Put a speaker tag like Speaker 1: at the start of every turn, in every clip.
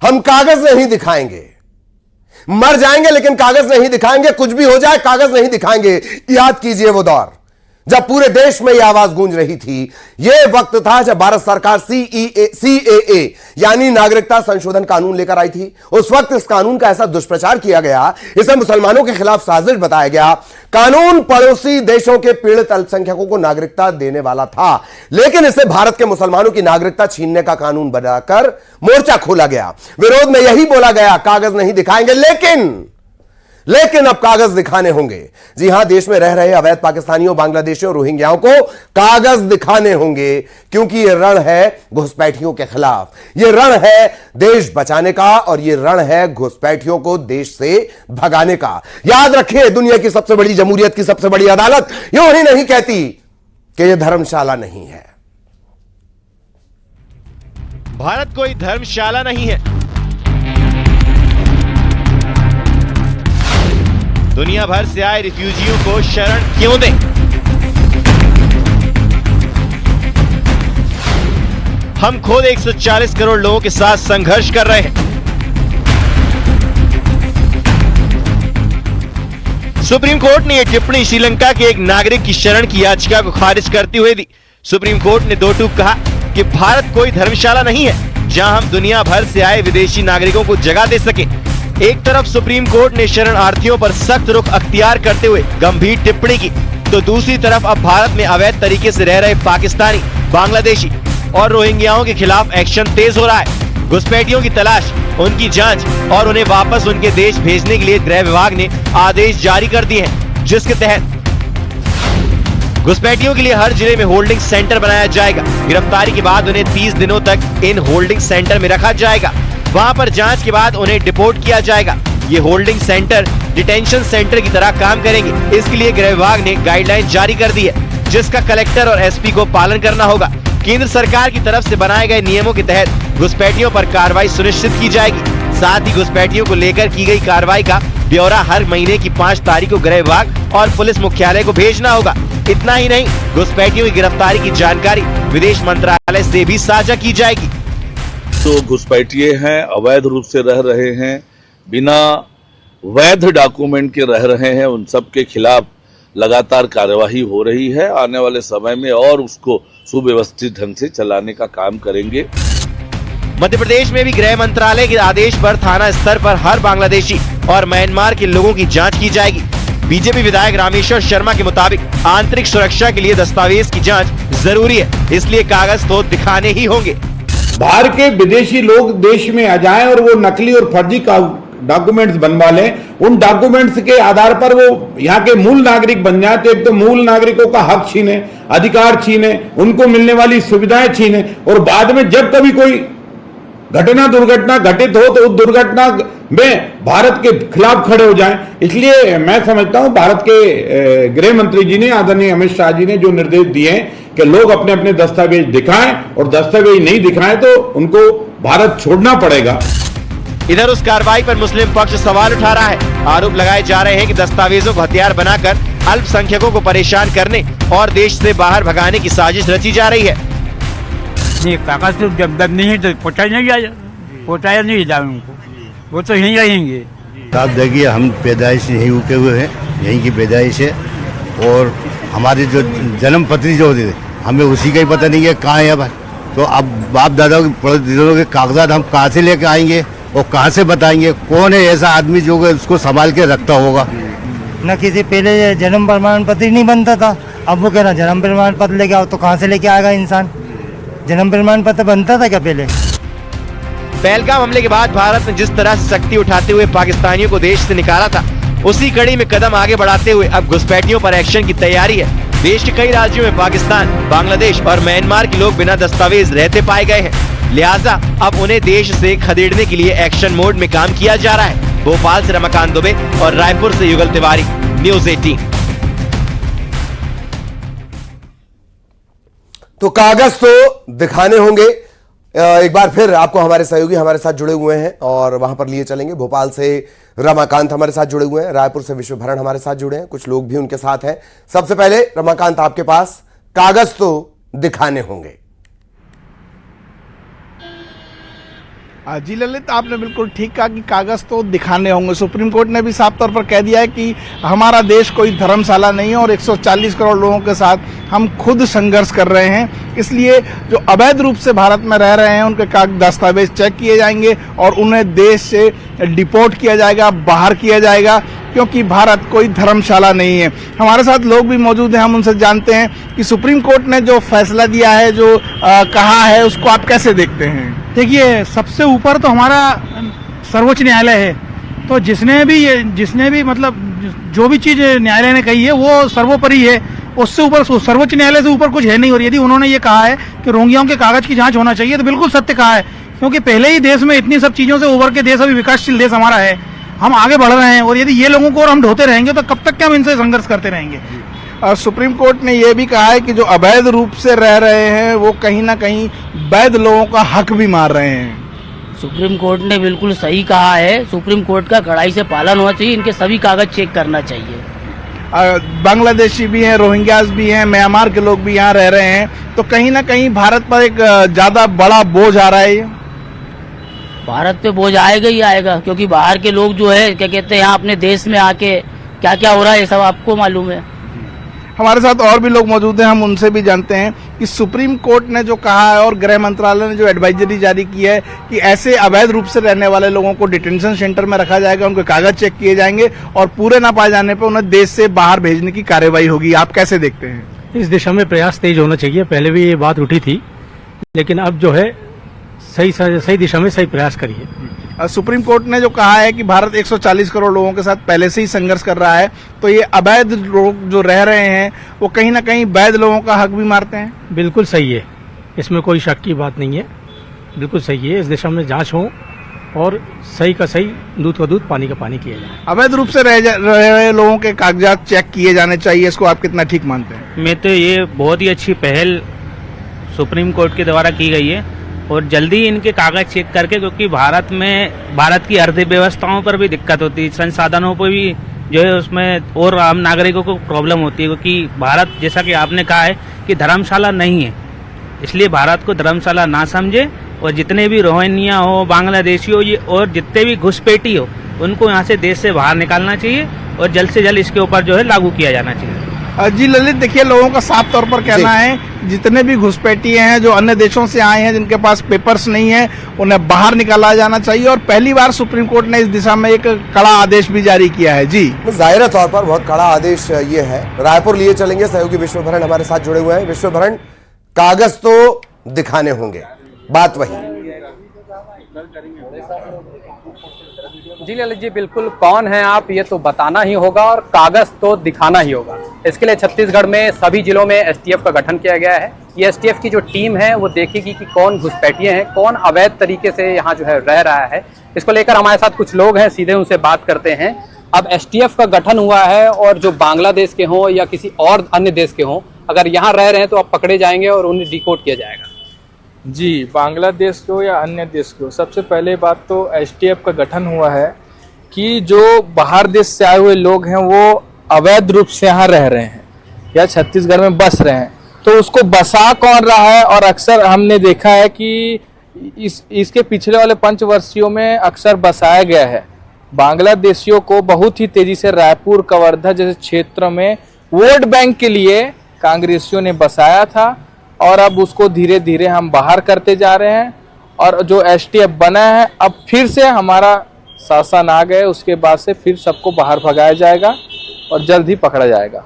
Speaker 1: हम कागज नहीं दिखाएंगे, मर जाएंगे लेकिन कागज नहीं दिखाएंगे, कुछ भी हो जाए कागज नहीं दिखाएंगे। याद कीजिए वो दौर जब पूरे देश में यह आवाज गूंज रही थी। यह वक्त था जब भारत सरकार सीएए यानी नागरिकता संशोधन कानून लेकर आई थी। उस वक्त इस कानून का ऐसा दुष्प्रचार किया गया, इसे मुसलमानों के खिलाफ साजिश बताया गया। कानून पड़ोसी देशों के पीड़ित अल्पसंख्यकों को नागरिकता देने वाला था, लेकिन इसे भारत के मुसलमानों की नागरिकता छीनने का कानून बनाकर मोर्चा खोला गया। विरोध में यही बोला गया, कागज नहीं दिखाएंगे, लेकिन अब कागज दिखाने होंगे। जी हां, देश में रह रहे अवैध पाकिस्तानियों, बांग्लादेशियों, रोहिंग्याओं को कागज दिखाने होंगे, क्योंकि यह रण है घुसपैठियों के खिलाफ, यह रण है देश बचाने का, और यह रण है घुसपैठियों को देश से भगाने का। याद रखिए, दुनिया की सबसे बड़ी जमहूरियत की सबसे बड़ी अदालत यूं ही नहीं कहती कि यह धर्मशाला नहीं है।
Speaker 2: भारत कोई धर्मशाला नहीं है। दुनिया भर से आए रिफ्यूजियों को शरण क्यों दें? हम खुद 140 करोड़ लोगों के साथ संघर्ष कर रहे हैं। सुप्रीम कोर्ट ने यह टिप्पणी श्रीलंका के एक नागरिक की शरण की याचिका को खारिज करते हुए दी। सुप्रीम कोर्ट ने दो टूक कहा कि भारत कोई धर्मशाला नहीं है जहां हम दुनिया भर से आए विदेशी नागरिकों को जगह दे सके। एक तरफ सुप्रीम कोर्ट ने शरणार्थियों पर सख्त रुख अख्तियार करते हुए गंभीर टिप्पणी की, तो दूसरी तरफ अब भारत में अवैध तरीके से रह रहे पाकिस्तानी, बांग्लादेशी और रोहिंग्याओं के खिलाफ एक्शन तेज हो रहा है। घुसपैठियों की तलाश, उनकी जांच और उन्हें वापस उनके देश भेजने के लिए गृह विभाग ने आदेश जारी कर दिए हैं, जिसके तहत घुसपैठियों के लिए हर जिले में होल्डिंग सेंटर बनाया जाएगा। गिरफ्तारी के बाद उन्हें 30 दिनों तक इन होल्डिंग सेंटर में रखा जाएगा। वहां पर जांच के बाद उन्हें डिपोर्ट किया जाएगा। ये होल्डिंग सेंटर डिटेंशन सेंटर की तरह काम करेंगे। इसके लिए गृह विभाग ने गाइडलाइन जारी कर दी है, जिसका कलेक्टर और एसपी को पालन करना होगा। केंद्र सरकार की तरफ से बनाए गए नियमों के तहत घुसपैठियों पर कार्रवाई सुनिश्चित की जाएगी। साथ ही घुसपैठियों को लेकर की गई कार्रवाई का ब्यौरा हर महीने की 5 तारीख को गृह विभाग और पुलिस मुख्यालय को भेजना होगा। इतना ही नहीं, घुसपैठियों की गिरफ्तारी की जानकारी विदेश मंत्रालय से भी साझा की जाएगी।
Speaker 3: तो घुसपैठिए हैं, अवैध रूप से रह रहे हैं, बिना वैध डॉक्यूमेंट के रह रहे हैं, उन सब के खिलाफ लगातार कार्यवाही हो रही है। आने वाले समय में और उसको सुव्यवस्थित ढंग से चलाने का काम करेंगे।
Speaker 2: मध्य प्रदेश में भी गृह मंत्रालय के आदेश पर थाना स्तर पर हर बांग्लादेशी और म्यांमार के लोगों की जांच की जाएगी। बीजेपी विधायक रामेश्वर शर्मा के मुताबिक आंतरिक सुरक्षा के लिए दस्तावेज की जांच जरूरी है, इसलिए कागज तो दिखाने ही होंगे।
Speaker 4: बाहर के विदेशी लोग देश में आ जाएं और वो नकली और फर्जी डॉक्यूमेंट्स बनवा लें, उन डॉक्यूमेंट्स के आधार पर वो यहाँ के मूल नागरिक बन जाए, तो एक तो मूल नागरिकों का हक छीने, अधिकार छीने, उनको मिलने वाली सुविधाएं छीने, और बाद में जब कभी कोई घटना दुर्घटना घटित हो तो उस दुर्घटना में भारत के खिलाफ खड़े हो जाएं। इसलिए मैं समझता हूं भारत के गृह मंत्री जी ने, आदरणीय अमित शाह जी ने जो निर्देश दिए हैं कि लोग अपने अपने दस्तावेज दिखाएं, और दस्तावेज नहीं दिखाएं तो उनको भारत छोड़ना पड़ेगा।
Speaker 2: इधर उस कार्रवाई पर मुस्लिम पक्ष सवाल उठा रहा है। आरोप लगाए जा रहे हैं कि दस्तावेजों को हथियार बनाकर अल्पसंख्यकों को परेशान करने और देश से बाहर भगाने की साजिश रची जा रही है।
Speaker 5: नहीं, कागज तो जब नहीं है तो पहुँचाया नहीं जाए उनको, वो तो यहीं रहेंगे।
Speaker 6: आप देखिए, हम पैदाइश यहीं रुके हुए हैं, यहीं की पैदाइश है, और हमारी जो जन्म पत्री जो होती है हमें उसी का ही पता नहीं है कहाँ है भाई। तो अब बाप दादा के कागजात हम कहाँ से लेके आएंगे और कहाँ से बताएंगे? कौन है ऐसा आदमी जो उसको संभाल के रखता होगा?
Speaker 7: न किसी पहले जन्म प्रमाण पत्र नहीं बनता था, अब वो कह रहा जन्म प्रमाण पत्र लेके आओ, तो कहाँ से लेके आएगा इंसान? जन्म प्रमाण पत्र बनता था क्या पहले?
Speaker 2: पहलगाम हमले के बाद भारत ने जिस तरह से सख्ती उठाते हुए पाकिस्तानियों को देश से निकाला था, उसी कड़ी में कदम आगे बढ़ाते हुए अब घुसपैठियों पर एक्शन की तैयारी है। देश के कई राज्यों में पाकिस्तान, बांग्लादेश और म्यांमार के लोग बिना दस्तावेज रहते पाए गए हैं, लिहाजा अब उन्हें देश से खदेड़ने के लिए एक्शन मोड में काम किया जा रहा है। भोपाल से रमाकांत दुबे और रायपुर से युगल तिवारी, न्यूज़ 18।
Speaker 1: तो कागज तो दिखाने होंगे। एक बार फिर आपको हमारे सहयोगी हमारे साथ जुड़े हुए हैं और वहां पर लिए चलेंगे। भोपाल से रमाकांत हमारे साथ जुड़े हुए हैं, रायपुर से विश्वभरण हमारे साथ जुड़े हैं, कुछ लोग भी उनके साथ हैं। सबसे पहले रमाकांत, आपके पास कागज तो दिखाने होंगे।
Speaker 8: जी ललित, आपने बिल्कुल ठीक कहा कि कागज तो दिखाने होंगे। सुप्रीम कोर्ट ने भी साफ तौर पर कह दिया है कि हमारा देश कोई धर्मशाला नहीं है और 140 करोड़ लोगों के साथ हम खुद संघर्ष कर रहे हैं। इसलिए जो अवैध रूप से भारत में रह रहे हैं उनके दस्तावेज चेक किए जाएंगे और उन्हें देश से डिपोर्ट किया जाएगा, बाहर किया जाएगा, क्योंकि भारत कोई धर्मशाला नहीं है। हमारे साथ लोग भी मौजूद हैं, हम उनसे जानते हैं कि सुप्रीम कोर्ट ने जो फैसला दिया है, जो कहा है, उसको आप कैसे देखते हैं?
Speaker 9: देखिए, सबसे ऊपर तो हमारा सर्वोच्च न्यायालय है, तो जिसने भी मतलब जो भी चीज़ न्यायालय ने कही है वो सर्वोपरि है। उससे ऊपर, सर्वोच्च न्यायालय से ऊपर कुछ है नहीं। और यदि उन्होंने ये कहा है कि रोहिंग्याओं के कागज की जांच होना चाहिए, तो बिल्कुल सत्य कहा है, क्योंकि पहले ही देश में इतनी सब चीज़ों से उभर के देश, अभी विकासशील देश हमारा है, हम आगे बढ़ रहे हैं। और यदि ये लोगों को और हम ढोते रहेंगे तो कब तक क्या हम इनसे संघर्ष करते रहेंगे।
Speaker 8: सुप्रीम कोर्ट ने यह भी कहा है कि जो अवैध रूप से रह रहे हैं वो कहीं ना कहीं वैध लोगों का हक भी मार रहे हैं।
Speaker 10: सुप्रीम कोर्ट ने बिल्कुल सही कहा है। सुप्रीम कोर्ट का कड़ाई से पालन होना चाहिए, इनके सभी कागज चेक करना चाहिए।
Speaker 8: बांग्लादेशी भी हैं, रोहिंग्यास भी हैं, म्यांमार के लोग भी यहाँ रह रहे हैं, तो कहीं ना कहीं भारत पर एक ज्यादा बड़ा बोझ आ रहा है।
Speaker 10: भारत पे बोझ आएगा ही आएगा, क्योंकि बाहर के लोग जो है क्या कहते हैं, यहाँ अपने देश में आके क्या क्या हो रहा है सब आपको मालूम है।
Speaker 8: हमारे साथ और भी लोग मौजूद हैं, हम उनसे भी जानते हैं कि सुप्रीम कोर्ट ने जो कहा है और गृह मंत्रालय ने जो एडवाइजरी जारी की है कि ऐसे अवैध रूप से रहने वाले लोगों को डिटेंशन सेंटर में रखा जाएगा, उनके कागज चेक किए जाएंगे और पूरे ना पाए जाने पर उन्हें देश से बाहर भेजने की कार्रवाई होगी। आप कैसे देखते हैं?
Speaker 5: इस दिशा में प्रयास तेज होना चाहिए। पहले भी ये बात उठी थी, लेकिन अब जो है सही दिशा में सही प्रयास करिए।
Speaker 8: सुप्रीम कोर्ट ने जो कहा है कि भारत 140 करोड़ लोगों के साथ पहले से ही संघर्ष कर रहा है, तो ये अवैध लोग जो रह रहे हैं वो कहीं ना कहीं वैध लोगों का हक भी मारते हैं।
Speaker 5: बिल्कुल सही है, इसमें कोई शक की बात नहीं है, बिल्कुल सही है। इस दिशा में जांच हो और सही का सही, दूध का दूध, पानी का पानी किया जाए।
Speaker 8: अवैध रूप से रह रहे लोगों के कागजात चेक किए जाने चाहिए, इसको आप कितना ठीक मानते हैं?
Speaker 11: मैं तो ये बहुत ही अच्छी पहल सुप्रीम कोर्ट के द्वारा की गई है और जल्दी इनके कागज चेक करके, क्योंकि भारत की अर्थव्यवस्थाओं पर भी दिक्कत होती है, संसाधनों पर भी जो है उसमें और आम नागरिकों को प्रॉब्लम होती है, क्योंकि भारत, जैसा कि आपने कहा है कि धर्मशाला नहीं है, इसलिए भारत को धर्मशाला ना समझे और जितने भी रोहिंग्या हो, बांग्लादेशी हो, ये और जितने भी घुसपैठी हो, उनको यहाँ से देश से बाहर निकालना चाहिए और जल्द से जल्द इसके ऊपर जो है लागू किया जाना चाहिए।
Speaker 8: जी ललित, देखिए, लोगों का साफ तौर पर कहना है जितने भी घुसपैठिए हैं जो अन्य देशों से आए हैं, जिनके पास पेपर्स नहीं है, उन्हें बाहर निकाला जाना चाहिए। और पहली बार सुप्रीम कोर्ट ने इस दिशा में एक कड़ा आदेश भी जारी किया है। जी,
Speaker 1: जाहिर तौर पर बहुत कड़ा आदेश ये है। रायपुर लिए चलेंगे सहयोगी विश्वभरण हमारे साथ जुड़े हुए हैं। विश्वभरण, कागज तो दिखाने होंगे, बात वही।
Speaker 12: जी ललित जी, बिल्कुल, कौन है आप ये तो बताना ही होगा और कागज तो दिखाना ही होगा। इसके लिए छत्तीसगढ़ में सभी जिलों में एसटीएफ का गठन किया गया है। ये एसटीएफ की जो टीम है वो देखेगी कि कौन घुसपैठिए हैं, कौन अवैध तरीके से यहाँ जो है रह रहा है। इसको लेकर हमारे साथ कुछ लोग हैं, सीधे उनसे बात करते हैं। अब एसटीएफ का गठन हुआ है और जो बांग्लादेश के हों या किसी और अन्य देश के हों, अगर यहाँ रह रहे हैं तो अब पकड़े जाएंगे और उन्हें डिकोड किया जाएगा।
Speaker 13: जी, बांग्लादेश को या अन्य देश को, सबसे पहले बात तो एसटीएफ का गठन हुआ है कि जो बाहर देश से आए हुए लोग हैं वो अवैध रूप से यहाँ रह रहे हैं या छत्तीसगढ़ में बस रहे हैं, तो उसको बसा कौन रहा है। और अक्सर हमने देखा है कि इसके पिछले वाले 5 वर्षों में अक्सर बसाया गया है। बांग्लादेशियों को बहुत ही तेजी से रायपुर, कवर्धा जैसे क्षेत्रों में वोट बैंक के लिए कांग्रेसियों ने बसाया था और अब उसको धीरे धीरे हम बाहर करते जा रहे हैं। और जो एसटीएफ बना है, अब फिर से हमारा शासन आ गए, उसके बाद से फिर सबको बाहर भगाया जाएगा और जल्द ही पकड़ा जाएगा।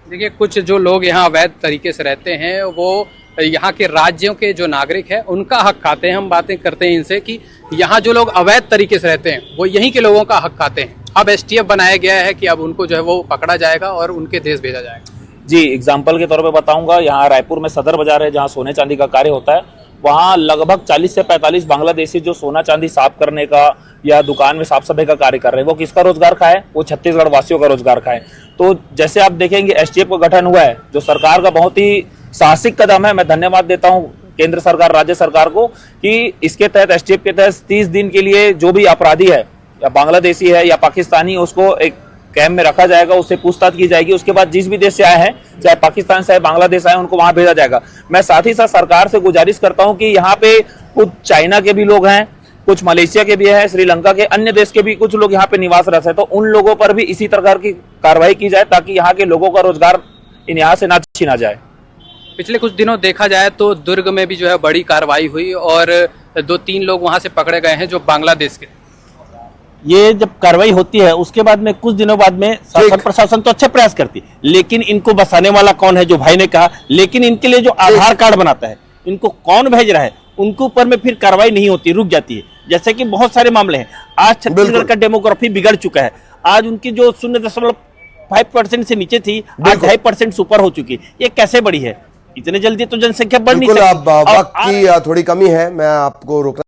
Speaker 12: देखिए, कुछ जो लोग यहाँ अवैध तरीके से रहते हैं वो यहाँ के राज्यों के जो नागरिक हैं उनका हक खाते हैं। हम बातें करते हैं इनसे कि यहाँ जो लोग अवैध तरीके से रहते हैं वो यहीं के लोगों का हक खाते हैं। अब एसटीएफ बनाया गया है कि अब उनको जो है वो पकड़ा जाएगा और उनके देश भेजा जाएगा।
Speaker 14: जी, एग्जाम्पल के तौर पे बताऊंगा, यहाँ रायपुर में सदर बाजार है जहाँ सोने चांदी का कार्य होता है। वहाँ लगभग 40 से 45 बांग्लादेशी जो सोना चांदी साफ करने का या दुकान में साफ सफाई का कार्य कर रहे हैं, वो किसका रोजगार खाए? वो छत्तीसगढ़ वासियों का रोजगार खाए। तो जैसे आप देखेंगे एसटीएफ का गठन हुआ है, जो सरकार का बहुत ही साहसिक कदम है। मैं धन्यवाद देता हूँ केंद्र सरकार, राज्य सरकार को कि इसके तहत एसटीएफ के तहत 30 दिन के लिए जो भी अपराधी है या बांग्लादेशी है या पाकिस्तानी, उसको एक कैंप में रखा जाएगा, उससे पूछताछ की जाएगी। उसके बाद जिस भी देश से आए हैं, चाहे पाकिस्तान से आए, बांग्लादेश आए, उनको वहां भेजा जाएगा। मैं साथ ही साथ सरकार से गुजारिश करता हूं कि यहाँ पे कुछ चाइना के भी लोग हैं, कुछ मलेशिया के भी है, श्रीलंका के, अन्य देश के भी कुछ लोग यहाँ पे निवासरत है। तो उन लोगों पर भी इसी प्रकार की कार्रवाई की जाए ताकि यहाँ के लोगों का रोजगार यहाँ से ना छीना जाए।
Speaker 12: पिछले कुछ दिनों देखा जाए तो दुर्ग में भी जो है बड़ी कार्रवाई हुई और 2-3 लोग वहां से पकड़े गए हैं जो बांग्लादेश के।
Speaker 14: ये जब कार्रवाई होती है उसके बाद में कुछ दिनों बाद में शासन प्रशासन तो अच्छे प्रयास करती है, लेकिन इनको बसाने वाला कौन है, जो भाई ने कहा, लेकिन इनके लिए जो आधार कार्ड बनाता है इनको कौन भेज रहा है, उनके ऊपर में फिर कार्रवाई नहीं होती, रुक जाती है। जैसे कि बहुत सारे मामले हैं। आज छत्तीसगढ़ का डेमोग्राफी बिगड़ चुका है। आज उनकी जो 0.5% से नीचे थी आज 2.5% ऊपर हो चुकी है। ये कैसे बढ़ी है? इतने जल्दी तो जनसंख्या बढ़ नहीं सकती।
Speaker 1: अब वक्त की थोड़ी कमी है, मैं आपको रोकना